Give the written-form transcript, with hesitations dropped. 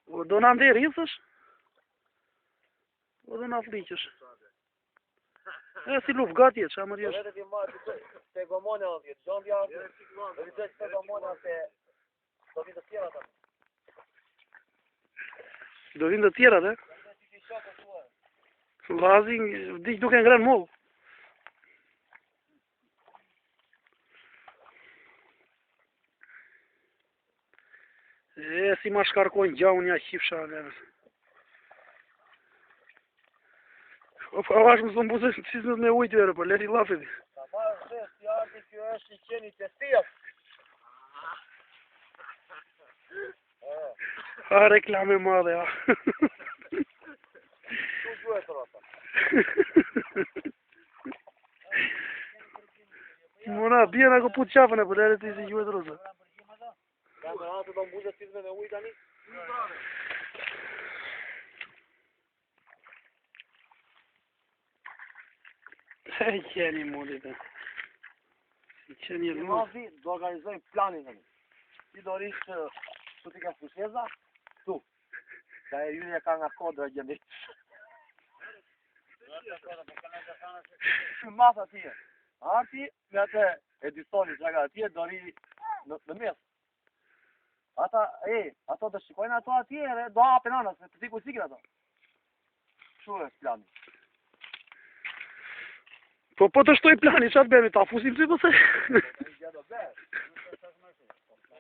O do na nderi, thësh? O do na fliqësh? E si lup gati, ç'a më rjesh? Edhe ti marr te gomona aty, zombia. Edhe të te gomona se do vinë të tjera ata. Do vinë të tjerat, e? Vazi, dik duke ngren moll. E si ma shkarkojnë gjaun ja qifsha nërës. O pa vash më thonë buzë cisnët me ujtë vere, për leti lafit. Ta marrë dhe, si arti kjo është i qeni të stijat. Ha reklame madhe, ha. Tu duhet rota. Mona, bjena ko put qafën e për leti ti si gjuhet rosa. Ka me atë do mbuzë cisme me ujtë tani? E qeni modit, e. Si qeni e Në mod. mazi do organizojmë planin tani. Ti do rishë tu ti ka fusheza, tu. Ka e juni ka nga kodra gjendit. Shumë mas atje. Arti me atë editoni që ka atje do ri në mes. Ato do shikojnë ato atje edhe do hapen anës, se ti ku sikin ato. Kështu është plani. Po të shtoj plani, qatë bemi, ta fusim si pëse? Ja do bërë.